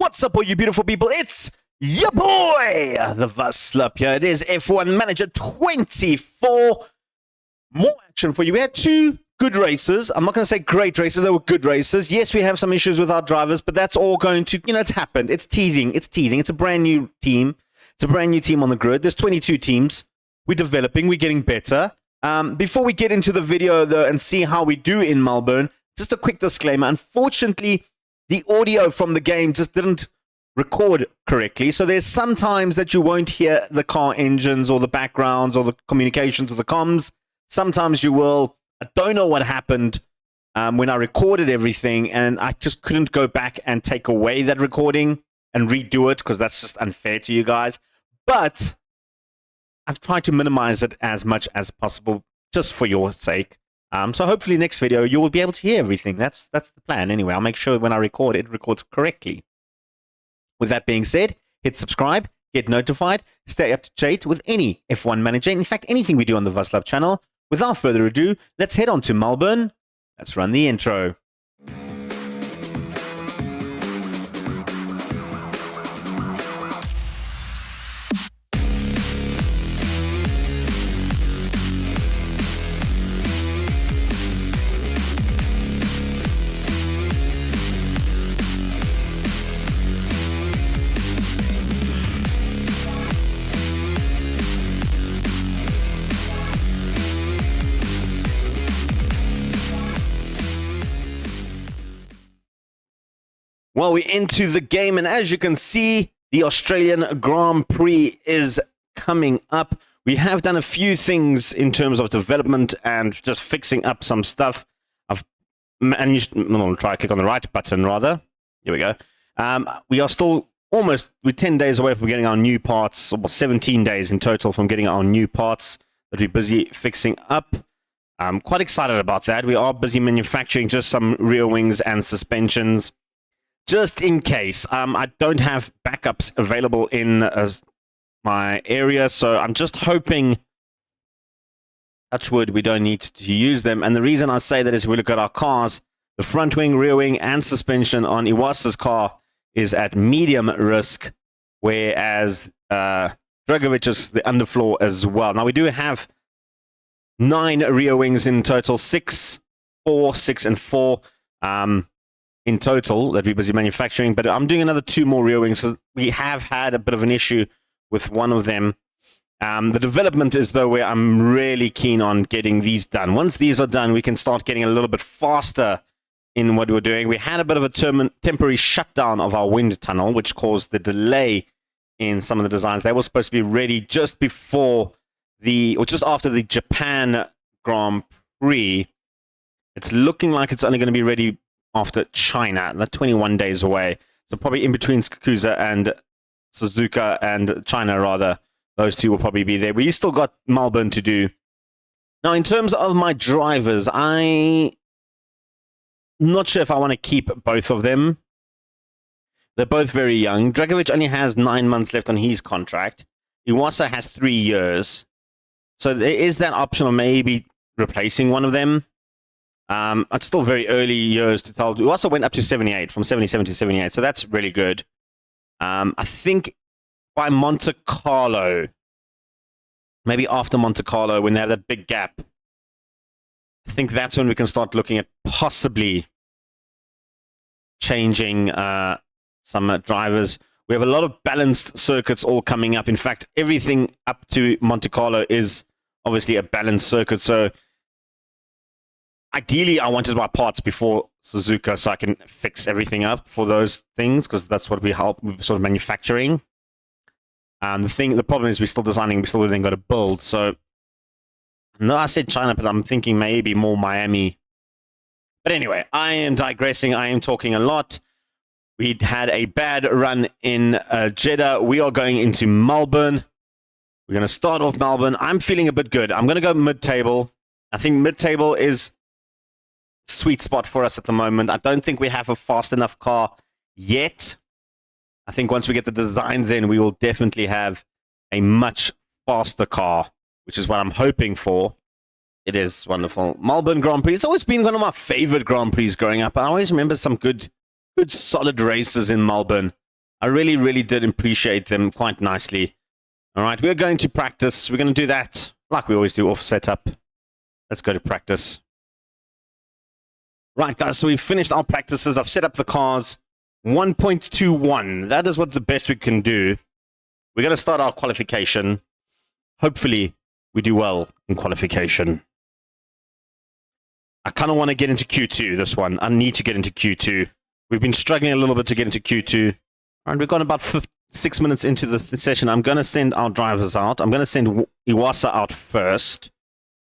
What's up, all you beautiful people? It's your boy, the Vazslap here. It is F1 Manager 24. More action for you. We had two good races. I'm not going to say great races. They were good races. Yes, we have some issues with our drivers, but that's all going to, it's happened. It's teething. It's a brand new team. It's a brand new team on the grid. There's 22 teams. We're developing. We're getting better. Before we get into the video, though, and see how we do in Melbourne, just a quick disclaimer. Unfortunately, the audio from the game just didn't record correctly. So there's some times that you won't hear the car engines or the backgrounds or the communications or the comms. Sometimes you will. I don't know what happened when I recorded everything, and I just couldn't go back and take away that recording and redo it because that's just unfair to you guys. But I've tried to minimize it as much as possible just for your sake. So hopefully next video you will be able to hear everything. That's the plan anyway. I'll make sure when I record it records correctly. With that being said, hit subscribe, get notified, stay up to date with any F1 Manager. In fact, anything we do on the Vazslap channel. Without further ado, let's head on to Melbourne. Let's run the intro. Well, we're into the game, and as you can see, the Australian Grand Prix is coming up. We have done a few things in terms of development and just fixing up some stuff. I've managed, I'll try to click on the right button rather. Here we go. We are still we're 10 days away from getting our new parts, or 17 days in total from getting our new parts that we're busy fixing up. I'm quite excited about that. We are busy manufacturing just some rear wings and suspensions. Just in case, I don't have backups available in my area, so I'm just hoping, touch wood, we don't need to use them. And the reason I say that is if we look at our cars, the front wing, rear wing, and suspension on Iwasa's car is at medium risk, whereas Dragovic's the underfloor as well. Now, we do have 9 rear wings in total, 6, and 4. In total that we're busy manufacturing, but I'm doing another 2 more rear wings. So we have had a bit of an issue with one of them. The development is though where I'm really keen on getting these done. Once these are done, we can start getting a little bit faster in what we're doing. We had a bit of a temporary shutdown of our wind tunnel, which caused the delay in some of the designs. They were supposed to be ready just before just after the Japan Grand Prix. It's looking like it's only going to be ready after China. They're 21 days away. So probably in between Skakusa and Suzuka and China, rather. Those two will probably be there. We still got Melbourne to do. Now, in terms of my drivers, I'm not sure if I want to keep both of them. They're both very young. Dragovic only has 9 months left on his contract. Iwasa has 3 years. So there is that option of maybe replacing one of them. It's still very early years to tell. We also went up to 78, from 77 to 78, so that's really good. I think by Monte Carlo, maybe after Monte Carlo, when they have that big gap, I think that's when we can start looking at possibly changing some drivers. We have a lot of balanced circuits all coming up. In fact, everything up to Monte Carlo is obviously a balanced circuit, so ideally, I wanted my parts before Suzuka so I can fix everything up for those things, because that's what we help with sort of manufacturing. The problem is we're still designing, we still then got to build. So, no, I said China, but I'm thinking maybe more Miami. But anyway, I am digressing. I am talking a lot. We had a bad run in Jeddah. We are going into Melbourne. We're going to start off Melbourne. I'm feeling a bit good. I'm going to go mid-table. I think mid-table is sweet spot for us at the moment. I don't think we have a fast enough car yet. I think once we get the designs in, we will definitely have a much faster car, which is what I'm hoping for. It is wonderful. Melbourne Grand Prix. It's always been one of my favorite Grand Prix growing up. I always remember some good solid races in Melbourne. I really, really did appreciate them quite nicely. All right, we're going to practice. We're going to do that like we always do off setup. Let's go to practice. Right, guys, so we've finished our practices. I've set up the cars. 1.21. That is what the best we can do. We're going to start our qualification. Hopefully, we do well in qualification. I kind of want to get into Q2, this one. I need to get into Q2. We've been struggling a little bit to get into Q2. All right, we've got about 6 minutes into the session. I'm going to send our drivers out. I'm going to send Iwasa out first.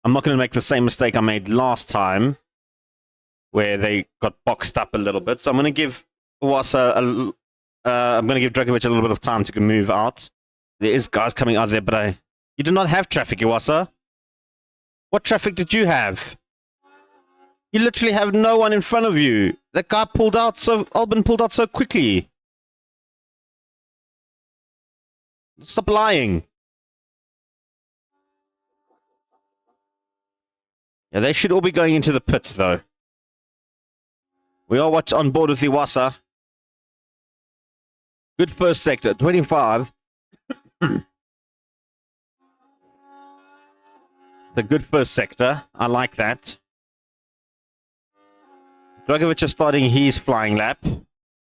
I'm not going to make the same mistake I made last time, where they got boxed up a little bit. So I'm going to give Iwasa I'm going to give Dragovic a little bit of time to move out. There is guys coming out there, but you do not have traffic, Iwasa. What traffic did you have? You literally have no one in front of you. That guy pulled out Albin pulled out so quickly. Stop lying. Yeah, they should all be going into the pits, though. We are on board with Iwasa. Good first sector, 25. The good first sector. I like that. Dragovic is starting his flying lap.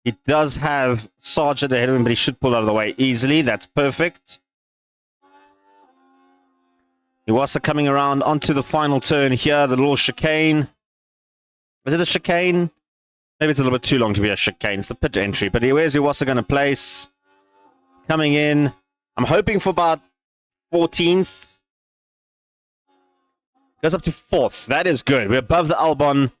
He does have Sargent ahead of him, but he should pull out of the way easily. That's perfect. Iwasa coming around onto the final turn here, the little chicane. Is it a chicane? Maybe it's a little bit too long to be a chicane. It's the pit entry, but where's Iwasa going to place? Coming in. I'm hoping for about 14th. Goes up to 4th. That is good. We're above the Albon.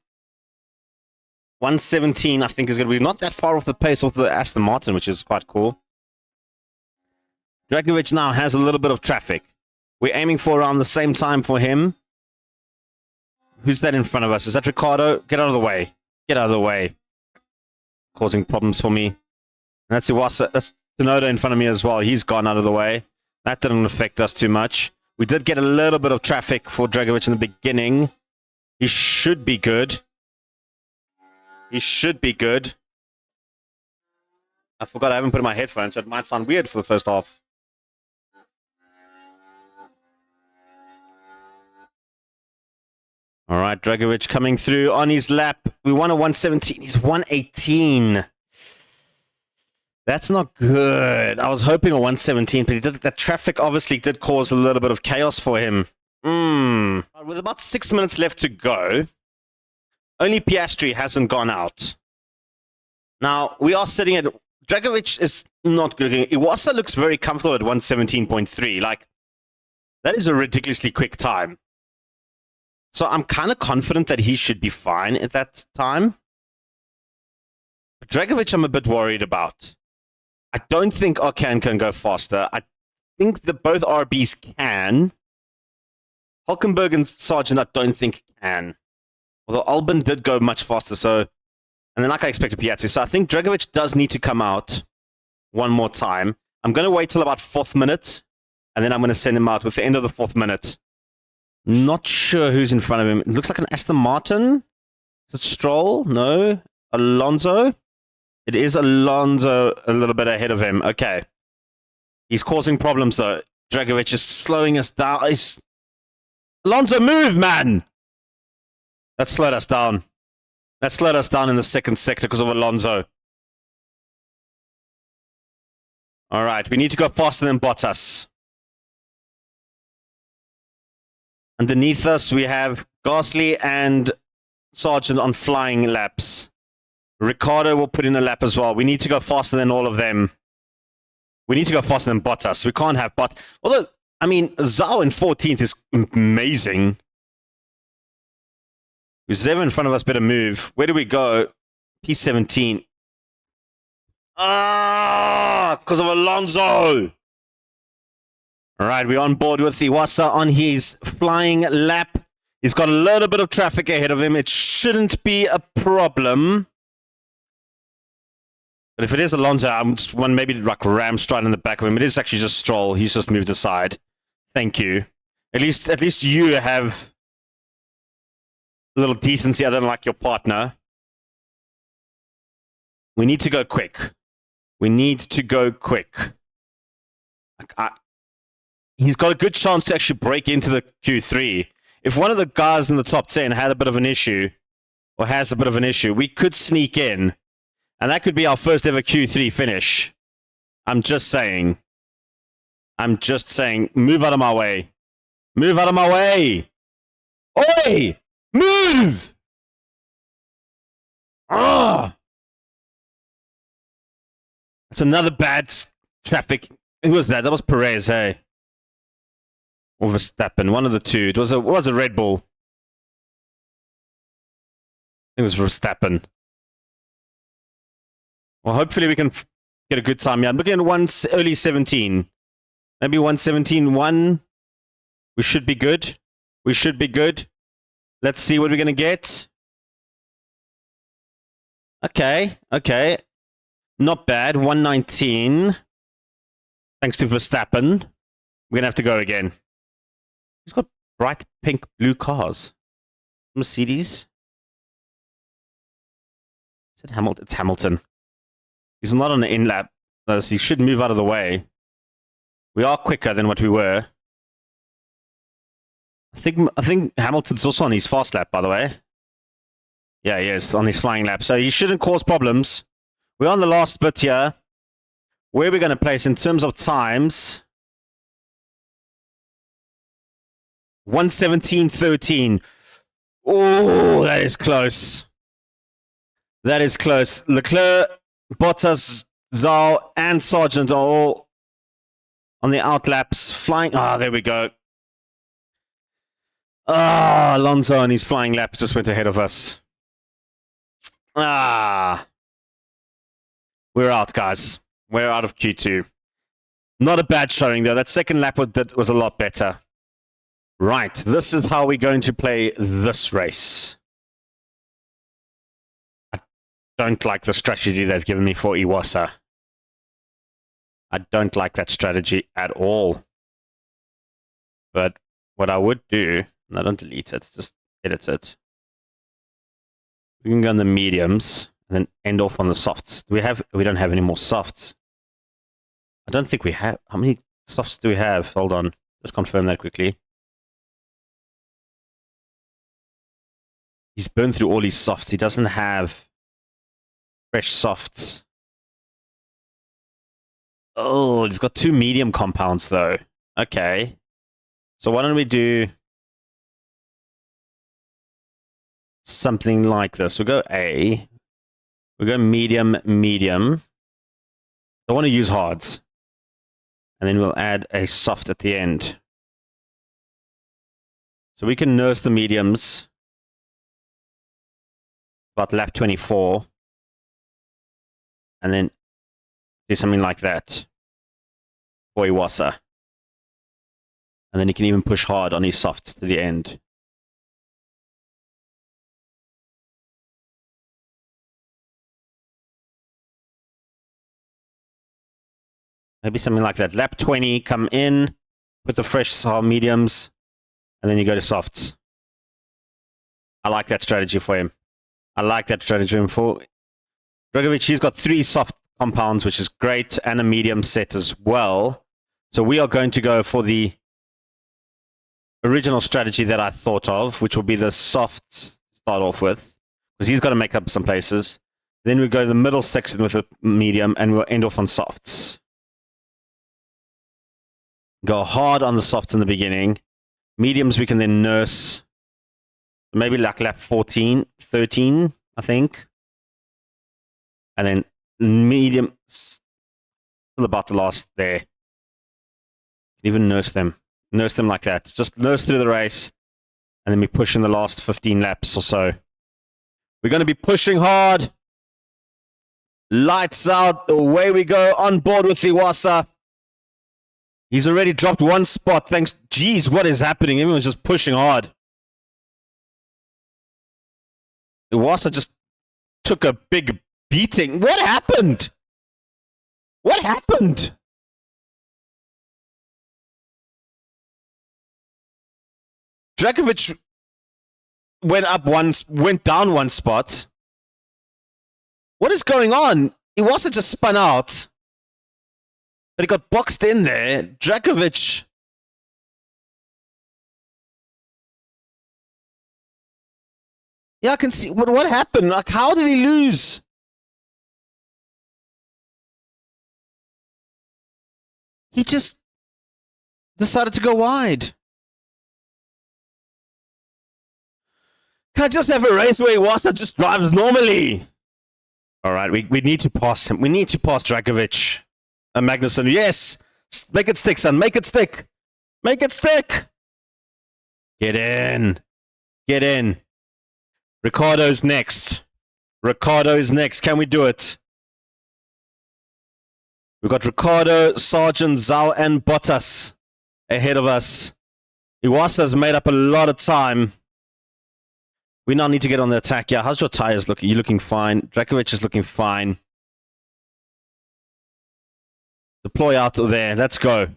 117, I think, is going to be not that far off the pace of the Aston Martin, which is quite cool. Dragovic now has a little bit of traffic. We're aiming for around the same time for him. Who's that in front of us? Is that Ricardo? Get out of the way. Get out of the way. Causing problems for me. And that's Iwasa. That's Tsunoda in front of me as well. He's gone out of the way. That didn't affect us too much. We did get a little bit of traffic for Dragovic in the beginning. He should be good. He should be good. I forgot I haven't put in my headphones, so it might sound weird for the first half. All right, Dragovic coming through on his lap. We won a 117. He's 118. That's not good. I was hoping a 117, but that traffic obviously did cause a little bit of chaos for him. With about 6 minutes left to go, only Piastri hasn't gone out. Now, we are sitting at... Dragovic is not good. Iwasa looks very comfortable at 117.3. Like, that is a ridiculously quick time. So I'm kind of confident that he should be fine at that time. But Dragovic, I'm a bit worried about. I don't think Ocon can go faster. I think that both RBs can. Hulkenberg and Sargent, I don't think can. Although Albon did go much faster, so... And then like I expected Piastri. So I think Dragovic does need to come out one more time. I'm going to wait till about 4th minute, and then I'm going to send him out with the end of the 4th minute. Not sure who's in front of him. It looks like an Aston Martin. Is it Stroll? No. Alonso? It is Alonso a little bit ahead of him. Okay. He's causing problems, though. Dragovic is slowing us down. Alonso, move, man! That slowed us down. That slowed us down in the 2nd sector because of Alonso. All right, we need to go faster than Bottas. Underneath us, we have Gasly and Sargent on flying laps. Ricardo will put in a lap as well. We need to go faster than all of them. We need to go faster than Bottas. We can't have Bottas. Although, I mean, Zhao in 14th is amazing. Who's ever in front of us better move. Where do we go? P17. Because of Alonso. All right, we're on board with Iwasa on his flying lap. He's got a little bit of traffic ahead of him. It shouldn't be a problem. But if it is Alonso, I'm just one maybe like ram straight in the back of him. It is actually just Stroll. He's just moved aside. Thank you. At least you have a little decency other than like your partner. We need to go quick. We need to go quick. He's got a good chance to actually break into the Q3. If one of the guys in the top 10 had a bit of an issue, or has a bit of an issue, we could sneak in, and that could be our first ever Q3 finish. I'm just saying. Move out of my way. Move out of my way. Oi! Move! Ah! That's another bad traffic. Who was that? That was Perez, hey? Or Verstappen, one of the two. It was a Red Bull. It was Verstappen. Well, hopefully we can get a good time. Yeah, I'm looking at early 17. Maybe 117.1. We should be good. We should be good. Let's see what we're going to get. Okay, okay. Not bad. 119. Thanks to Verstappen. We're going to have to go again. He's got bright pink blue cars. Mercedes. Is it Hamilton? It's Hamilton. He's not on the in lap, so he should move out of the way. We are quicker than what we were. I think Hamilton's also on his fast lap, by the way. Yeah, he is on his flying lap, so he shouldn't cause problems. We're on the last bit here. Where are we going to place in terms of times? 117.13. Oh, that is close. That is close. Leclerc, Bottas, Zal, and Sargent are all on the outlaps. Flying. Ah, there we go. Ah, Alonso on his flying lap just went ahead of us. Ah. We're out, guys. We're out of Q2. Not a bad showing, though. That second lap was a lot better. Right, this is how we're going to play this race. I don't like the strategy they've given me for Iwasa. I don't like that strategy at all. But what I would do, no, don't delete it, just edit it. We can go on the mediums and then end off on the softs. We don't have any more softs. I don't think we have. How many softs do we have? Hold on. Let's confirm that quickly. He's burned through all his softs. He doesn't have fresh softs. Oh, he's got 2 medium compounds, though. Okay. So why don't we do something like this? We'll go A. We'll go medium, medium. I want to use hards. And then we'll add a soft at the end. So we can nurse the mediums. About lap 24. And then do something like that for Iwasa. And then he can even push hard on his softs to the end. Maybe something like that. Lap 20, come in, put the fresh mediums, and then you go to softs. I like that strategy for him. I like that strategy for Drogovic. He's got 3 soft compounds, which is great, and a medium set as well. So we are going to go for the original strategy that I thought of, which will be the softs to start off with, because he's got to make up some places. Then we go to the middle section with a medium, and we'll end off on softs. Go hard on the softs in the beginning. Mediums we can then nurse. Maybe like lap 14, 13, I think. And then medium till about the last there. Even nurse them. Nurse them like that. Just nurse through the race. And then we push in the last 15 laps or so. We're going to be pushing hard. Lights out. Away we go. On board with Iwasa. He's already dropped 1 spot. Thanks. Jeez, what is happening? Everyone's just pushing hard. Iwasa just took a big beating. What happened? What happened? Dragovic went down 1 spot. What is going on? Iwasa just spun out. But he got boxed in there. Drakovic. Yeah, I can see. What happened? Like, how did he lose? He just decided to go wide. Can I just have a race where Iwasa just drives normally? All right, we need to pass him. We need to pass Drakovic. And Magnussen, yes! Make it stick, son. Make it stick. Make it stick. Get in. Get in. Ricardo's next. Ricardo's next. Can we do it? We've got Ricardo, Sargent, Zhao, and Bottas ahead of us. Iwasa's made up a lot of time. We now need to get on the attack. Yeah, how's your tires looking? You're looking fine. Drakovic is looking fine. Deploy out there. Let's go.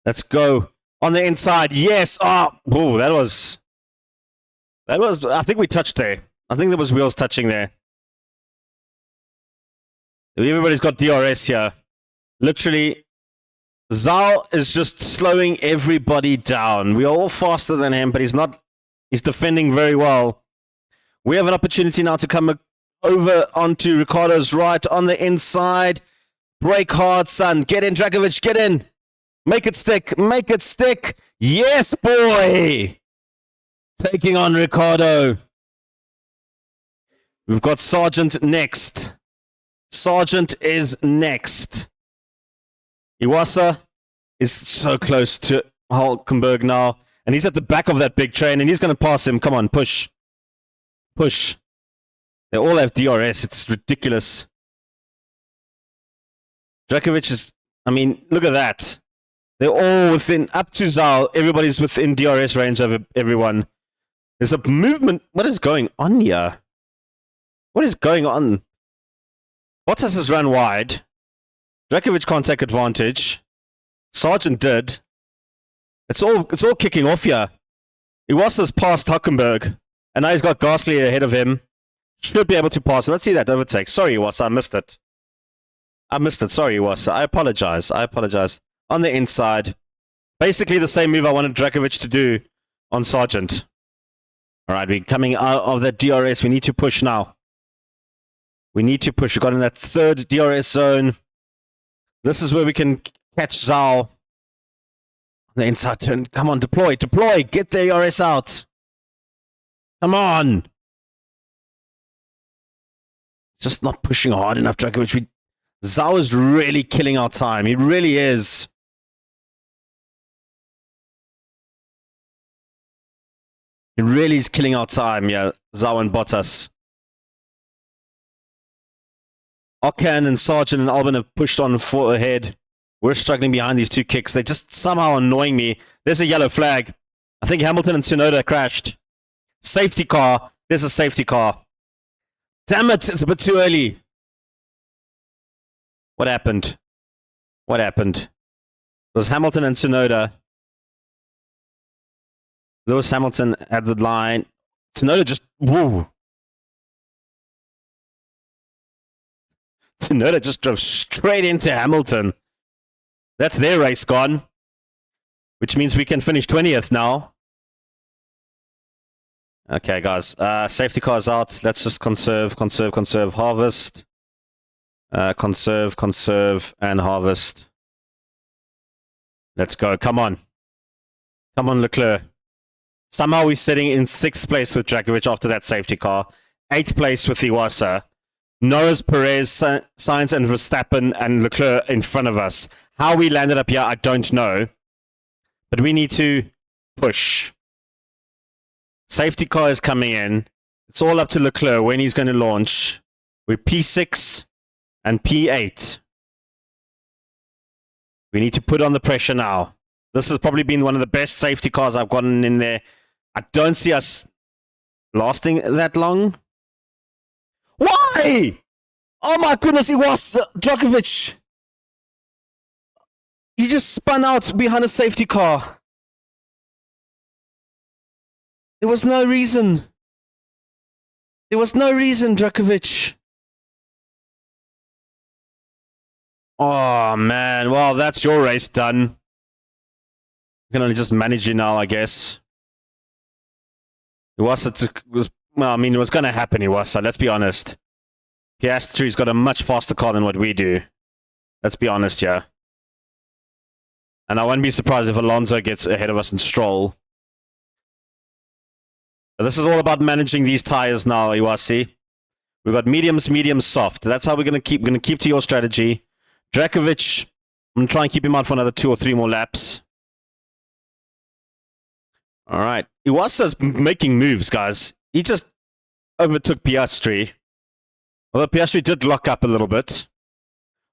Let's go. On the inside. Yes. Oh, ooh, that was... I think we touched there. I think there was wheels touching there. Everybody's got DRS here. Literally, Zhao is just slowing everybody down. We are all faster than him, but he's not... He's defending very well. We have an opportunity now to come over onto Ricardo's right on the inside. Brake hard, son. Get in, Drakovic. Get in. Make it stick. Make it stick. Yes, boy. Taking on Ricardo. We've got Sargent next. Sargent is next. Iwasa is so close to Hulkenberg now. And he's at the back of that big train, and he's going to pass him. Come on, push. Push. They all have DRS. It's ridiculous. Drakovic is... I mean, look at that. They're all within... Up to Zhao, everybody's within DRS range of everyone. There's a movement... What is going on here? What is going on? Bottas has run wide. Drakovic can't take advantage. Sargent did. It's all kicking off here. Iwasa's passed Hulkenberg. And now he's got Gasly ahead of him. Should be able to pass him. Let's see that overtake. Sorry, Iwasa, I missed it. I missed it. Sorry, Iwasa. I apologize. I apologize. On the inside. Basically the same move I wanted Drakovic to do on Sargent. Alright, we're coming out of that DRS. We need to push now. We need to push. We got in that third DRS zone. This is where we can catch Zhao. On the inside turn. Come on, deploy. Deploy. Get the DRS out. Come on. Just not pushing hard enough, Drakovic. Zhao is really killing our time. He really is. He really is killing our time, yeah. Zhao and Bottas. Ocon and Sargent and Albon have pushed on ahead. We're struggling behind these two kicks. They're just somehow annoying me. There's a yellow flag. I think Hamilton and Tsunoda crashed. Safety car. There's a safety car. Damn it, it's a bit too early. What happened? What happened? It was Hamilton and Tsunoda. Lewis Hamilton at the line. Tsunoda just... Woo. Tsunoda just drove straight into Hamilton. That's their race gone. Which means we can finish 20th now. Okay, guys. Safety car's out. Let's just conserve, harvest. Conserve, and harvest. Let's go. Come on. Come on, Leclerc. Somehow we're sitting in 6th place with Drakovic after that safety car. 8th place with Iwasa. Norris, Perez, Sainz, and Verstappen and Leclerc in front of us. How we landed up here, I don't know. But we need to push. Safety car is coming in. It's all up to Leclerc when he's going to launch. We're P6 and P8. We need to put on the pressure now. This has probably been one of the best safety cars I've gotten in there. I don't see us lasting that long. Why? Oh my goodness, it was Djokovic. He just spun out behind a safety car. There was no reason. There was no reason, Djokovic. Oh, man. Well, that's your race done. You can only just manage you now, I guess. Well, I mean, it was going to happen, Iwasa. Let's be honest. Piastri's got a much faster car than what we do. Let's be honest, yeah. And I won't be surprised if Alonso gets ahead of us in Stroll. But this is all about managing these tires now, Iwasi. We've got mediums, soft. That's how we're going to keep. We're going to keep to your strategy. Drakovic, I'm going to try and keep him out for another 2 or 3 more laps. All right. Iwasa's making moves, guys. He just overtook Piastri. Although Piastri did lock up a little bit.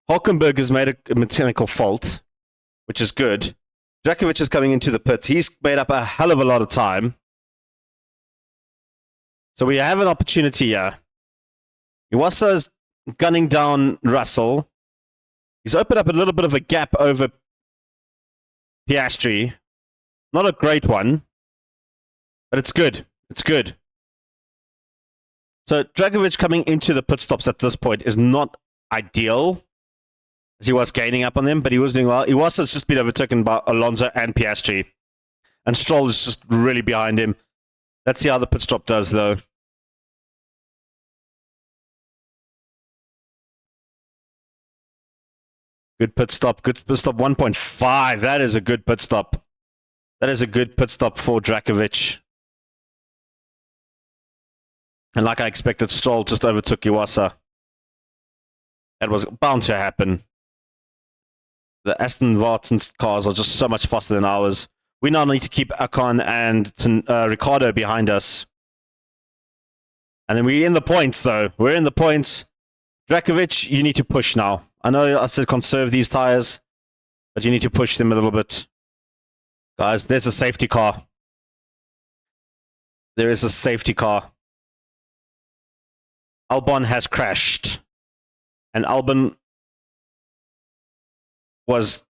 Hulkenberg has made a mechanical fault, which is good. Drakovic is coming into the pit. He's made up a hell of a lot of time. So we have an opportunity here. Iwasa's gunning down Russell. He's opened up a little bit of a gap over Piastri. Not a great one, but it's good. It's good. So Dragovic coming into the pit stops at this point is not ideal, as he was gaining up on them, but he was doing well. Iwasa's just been overtaken by Alonso and Piastri. And Stroll is just really behind him. Let's see how the pit stop does, though. Good pit stop. Good pit stop. 1.5. That is a good pit stop. That is a good pit stop for Drakovic. And like I expected, Stroll just overtook Iwasa. That was bound to happen. The Aston Martin's cars are just so much faster than ours. We now need to keep Ocon and Ricciardo behind us. And then we're in the points, though. We're in the points. Drakovic, you need to push now. I know I said conserve these tires, but you need to push them a little bit. Guys, there's a safety car. There is a safety car. Albon has crashed. And Albon was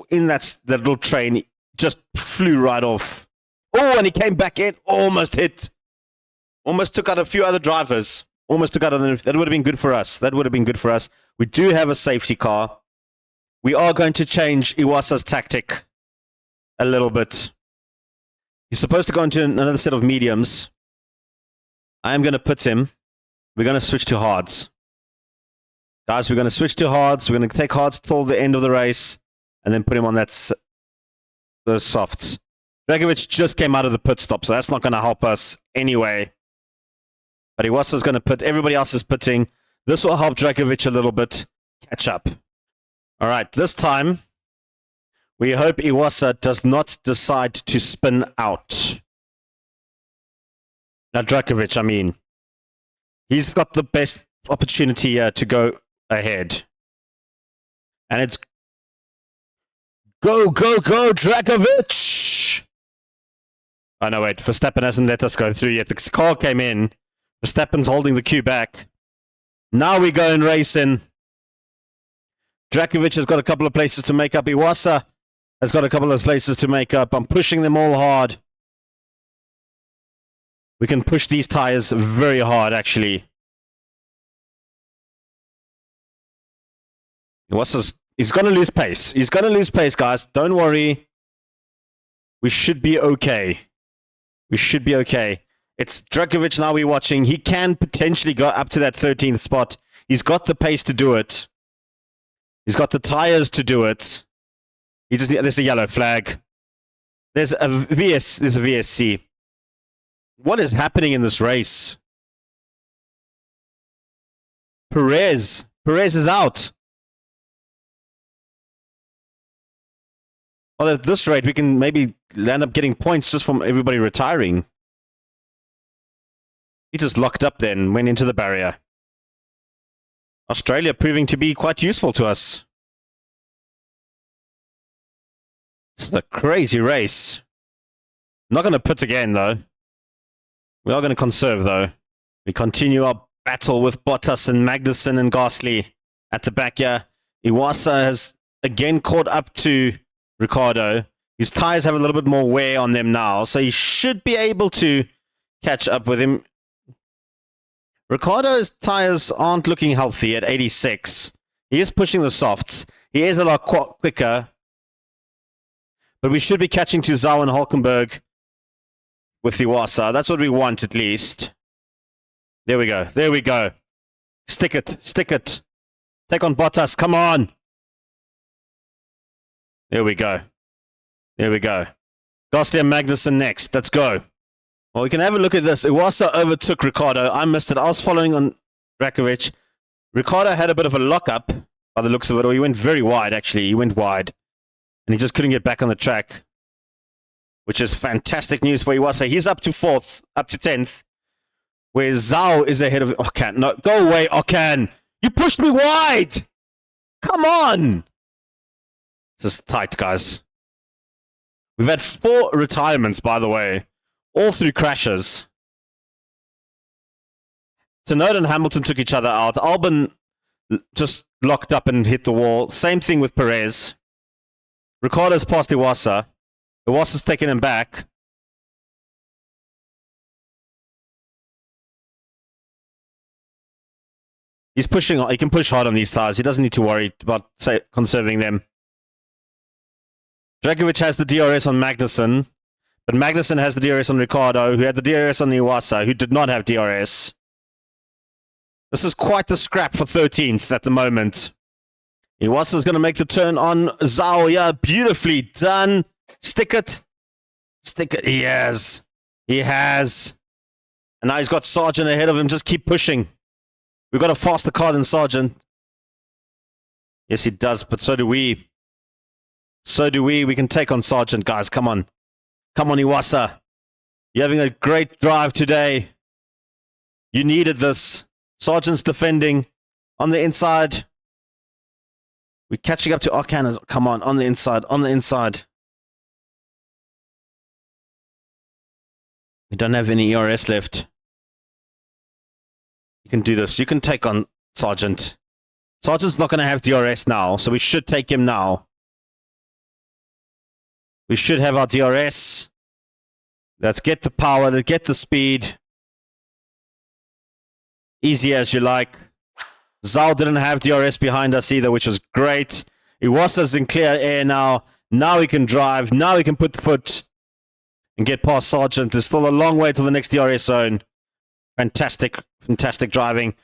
in that little train, just flew right off. Oh, and he came back in, almost hit. Almost took out a few other drivers. Almost took out another. That would have been good for us. That would have been good for us. We do have a safety car. We are going to change Iwasa's tactic a little bit. He's supposed to go into another set of mediums. I am going to put him. We're going to switch to hards. Guys, we're going to switch to hards. We're going to take hards till the end of the race. And then put him on those softs. Dragovic just came out of the pit stop, so that's not going to help us anyway. But Iwasa's going to put, everybody else is putting. This will help Dragovic a little bit catch up. All right, this time, we hope Iwasa does not decide to spin out. Now, Dragovic, I mean. He's got the best opportunity here to go ahead. And it's go, Dragovic! Oh, no, wait. Verstappen hasn't let us go through yet. The car came in. Verstappen's holding the queue back. Now we go and racing. Drakovic has got a couple of places to make up. Iwasa has got a couple of places to make up. I'm pushing them all hard. We can push these tires very hard, actually. He's going to lose pace. He's going to lose pace, guys. Don't worry. We should be okay. We should be okay. It's Drakovic now we're watching. He can potentially go up to that 13th spot. He's got the pace to do it. He's got the tires to do it. There's a yellow flag. There's a VSC. What is happening in this race? Perez is out. Well, at this rate, we can maybe end up getting points just from everybody retiring. He just locked up then, went into the barrier. Australia proving to be quite useful to us. This is a crazy race. I'm not going to put again, though. We are going to conserve, though. We continue our battle with Bottas and Magnussen and Gasly at the back here. Iwasa has again caught up to Ricciardo. His tires have a little bit more wear on them now, so he should be able to catch up with him. Ricciardo's tires aren't looking healthy at 86. He is pushing the softs. He is a lot quicker. But we should be catching to Zhao and Hulkenberg with Iwasa. That's what we want, at least. There we go. There we go. Stick it. Stick it. Take on Bottas. Come on. There we go. There we go. Gasly and Magnussen next. Let's go. Well, we can have a look at this. Iwasa overtook Ricciardo. I missed it. I was following on Rakovic. Ricciardo had a bit of a lockup by the looks of it. Or he went very wide, actually. He went wide. And he just couldn't get back on the track. Which is fantastic news for Iwasa. He's up to 4th, up to 10th. Where Zhao is ahead of... Okan, no, go away, Okan. You pushed me wide. Come on. This is tight, guys. We've had 4 retirements, by the way. All through crashes. Tsunoda and Hamilton took each other out. Albon just locked up and hit the wall. Same thing with Perez. Ricciardo's passed Iwasa. Iwasa's taken him back. He's pushing. He can push hard on these tires. He doesn't need to worry about conserving them. Dragovic has the DRS on Magnussen, but Magnussen has the DRS on Ricciardo, who had the DRS on Iwasa, who did not have DRS. This is quite the scrap for 13th at the moment. Iwasa's going to make the turn on Zhao. Yeah, beautifully done. Stick it. Stick it. He has. He has. And now he's got Sargent ahead of him. Just keep pushing. We've got a faster car than Sargent. Yes, he does, but so do we. So do we. We can take on Sargent, guys. Come on. Come on, Iwasa. You're having a great drive today. You needed this. Sargent's defending on the inside. We're catching up to Okan. Come on, on the inside. On the inside. We don't have any ERS left. You can do this. You can take on Sargent. Sargent's not going to have DRS now, so we should take him now. We should have our DRS. Let's get the power, let's get the speed. Easy as you like. Zhao didn't have DRS behind us either, which was great. Iwasa's in clear air now. Now he can drive. Now he can put the foot and get past Sargent. There's still a long way to the next DRS zone. Fantastic, fantastic driving.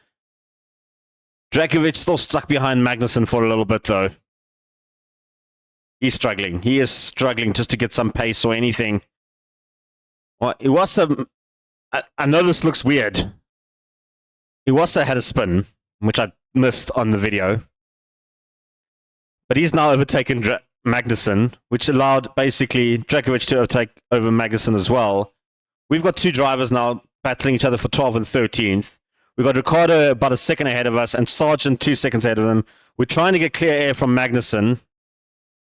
Dragovic still stuck behind Magnussen for a little bit, though. He's struggling. He is struggling just to get some pace or anything. Well, Iwasa... I know this looks weird. Iwasa had a spin, which I missed on the video. But he's now overtaken Magnussen, which allowed, basically, Dragovic to overtake over Magnussen as well. We've got 2 drivers now battling each other for 12th and 13th. We've got Ricciardo about a second ahead of us and Sargent 2 seconds ahead of them. We're trying to get clear air from Magnussen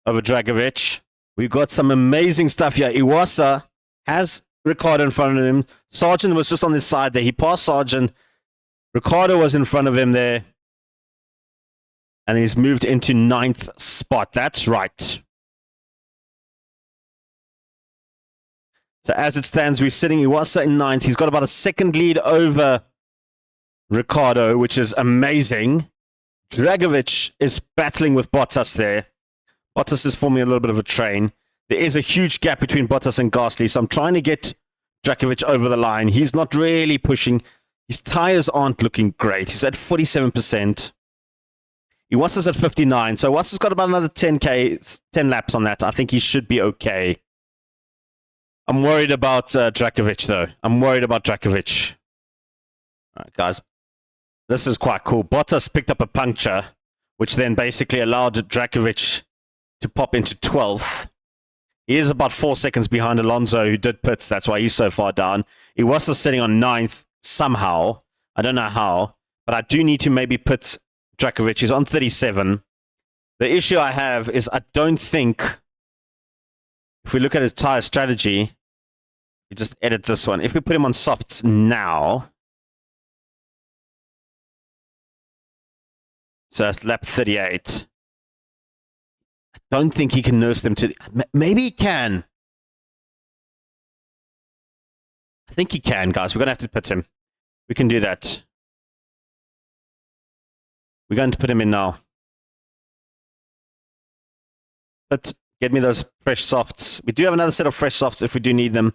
over Dragovic. We've got some amazing stuff here. Iwasa has Ricciardo in front of him. Sargent was just on this side there. He passed Sargent. Ricciardo was in front of him there. And he's moved into 9th spot. That's right. So as it stands, we're sitting Iwasa in 9th. He's got about a second lead over Ricciardo, which is amazing. Dragovic is battling with Bottas there. Bottas is forming a little bit of a train. There is a huge gap between Bottas and Gasly, so I'm trying to get Dragovic over the line. He's not really pushing. His tires aren't looking great. He's at 47%. Iwasa's at 59, so Iwasa's got about another 10 laps on that. I think he should be okay. I'm worried about Dragovic, though. I'm worried about Dragovic. All right, guys. This is quite cool. Bottas picked up a puncture, which then basically allowed Dragovic to pop into 12th. He is about 4 seconds behind Alonso, who did pits. That's why he's so far down. Iwasa's sitting on 9th somehow. I don't know how. But I do need to maybe pit Dragovic. He's on 37. The issue I have is I don't think... If we look at his tire strategy, we just edit this one. If we put him on softs now, so at lap 38, I don't think he can nurse them to... Maybe he can. I think he can, guys. We're going to have to put him. We can do that. We're going to put him in now. But get me those fresh softs. We do have another set of fresh softs if we do need them.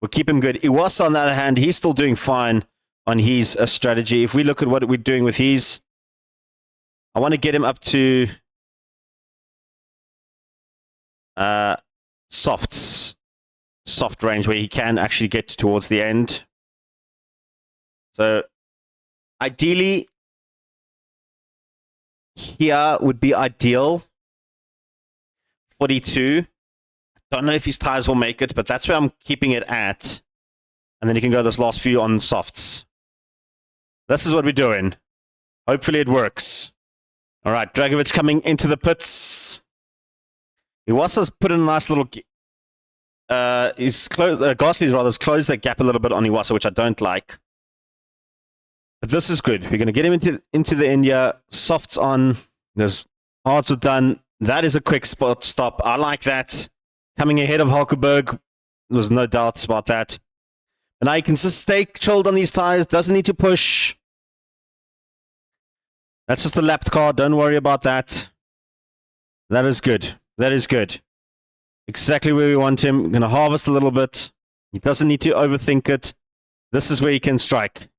We'll keep him good. Iwasa, on the other hand, he's still doing fine on his strategy. If we look at what we're doing with his, I want to get him up to soft range where he can actually get towards the end. So ideally, here would be ideal. 42. Don't know if his tires will make it, but that's where I'm keeping it at. And then you can go those last few on softs. This is what we're doing. Hopefully it works. All right, Dragovic coming into the pits. Iwasa's put in a nice little... Gasly's rather has closed that gap a little bit on Iwasa, which I don't like. But this is good. We're going to get him into the India. Softs on. Those hards are done. That is a quick spot stop. I like that. Coming ahead of Hulkenberg. There's no doubts about that. And now he can just stay chilled on these tires. Doesn't need to push. That's just a lapped car. Don't worry about that. That is good. That is good. Exactly where we want him. Going to harvest a little bit. He doesn't need to overthink it. This is where he can strike.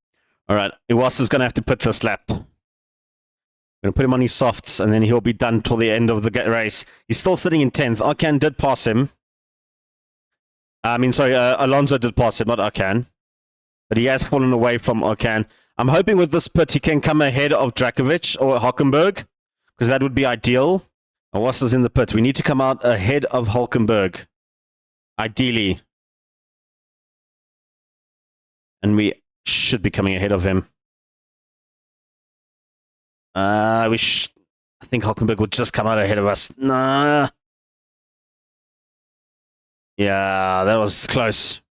All right. Iwasa's going to have to put this lap. Going to put him on his softs, and then he'll be done till the end of the race. He's still sitting in 10th. Okan did pass him. Alonso did pass him, not Okan. But he has fallen away from Okan. I'm hoping with this pit he can come ahead of Dragovic or Hulkenberg, because that would be ideal. Iwasa's in the pit. We need to come out ahead of Hulkenberg. Ideally. And we should be coming ahead of him. I think Hulkenberg would just come out ahead of us. Nah. Yeah, that was close.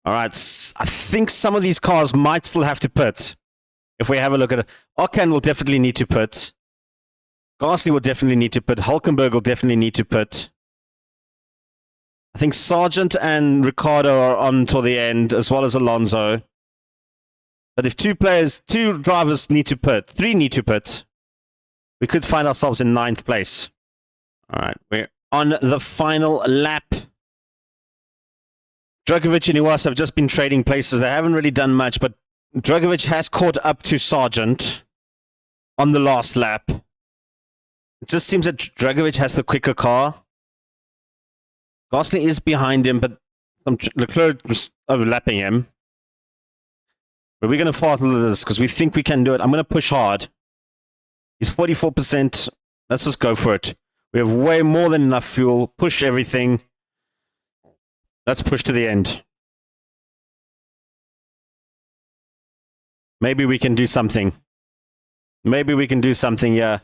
All right. I think some of these cars might still have to pit. If we have a look at it. Okan will definitely need to pit. Gasly will definitely need to pit. Hulkenberg will definitely need to pit. I think Sargent and Ricciardo are on till the end, as well as Alonso. But if two drivers need to pit, 3 need to pit, we could find ourselves in 9th place. All right, we're on the final lap. Dragovic and Iwasa have just been trading places. They haven't really done much, but Dragovic has caught up to Sargent on the last lap. It just seems that Dragovic has the quicker car. Gasly is behind him, but Leclerc is overlapping him. But we're going to fart a little this because we think we can do it. I'm going to push hard. He's 44%. Let's just go for it. We have way more than enough fuel. Push everything. Let's push to the end. Maybe we can do something. Maybe we can do something, yeah.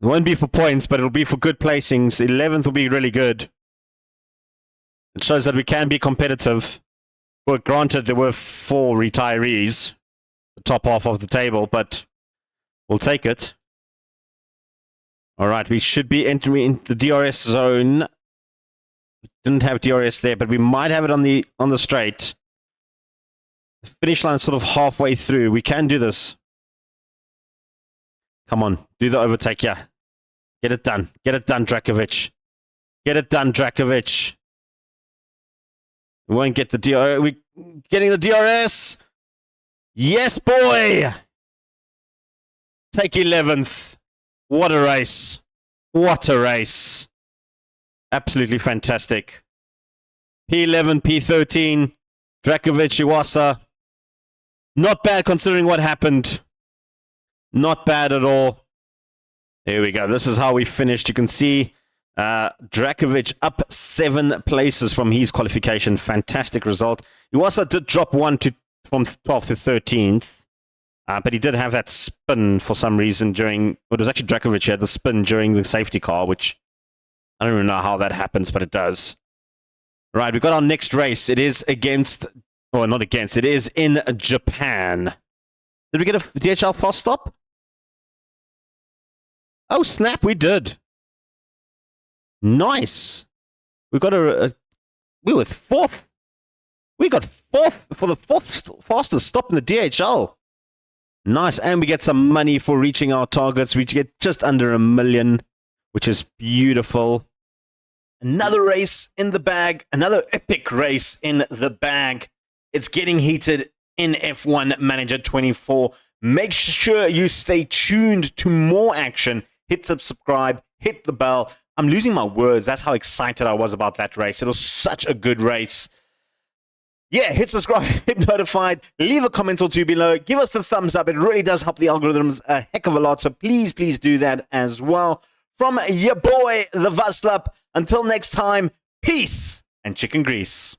It won't be for points, but it'll be for good placings. 11th will be really good. It shows that we can be competitive. Well, granted, there were 4 retirees, the top half of the table, but we'll take it. All right, we should be entering the DRS zone. We didn't have DRS there, but we might have it on the straight. The finish line is sort of halfway through. We can do this. Come on, do the overtake, yeah. Get it done. Get it done, Dragovic. Get it done, Dragovic. We won't get the DRS. We're getting the DRS. Yes, boy. Take 11th. What a race. What a race. Absolutely fantastic. P11, P13. Dragovic, Iwasa. Not bad considering what happened. Not bad at all. There we go. This is how we finished. You can see Dragovic up 7 places from his qualification. Fantastic result. Iwasa did drop from 12th to 13th. But he did have that spin for some reason during... Well, it was actually Dragovic who had the spin during the safety car, which I don't even know how that happens, but it does. Right, we've got our next race. It is against... Or not against. It is in Japan. Did we get a DHL fast stop? Oh, snap, we did. Nice. We got we were 4th. We got 4th for the 4th fastest stop in the DHL. Nice, and we get some money for reaching our targets. We get just under $1 million. which is beautiful. Another race in the bag, another epic race in the bag. It's getting heated in F1 Manager 24. Make sure you stay tuned to more action. Hit subscribe, hit the bell. I'm losing my words. That's how excited I was about that race. It was such a good race. Yeah, hit subscribe, hit notified, leave a comment or two below. Give us the thumbs up. It really does help the algorithms a heck of a lot. So please do that as well. From your boy, the Vazslap. Until next time, peace and chicken grease.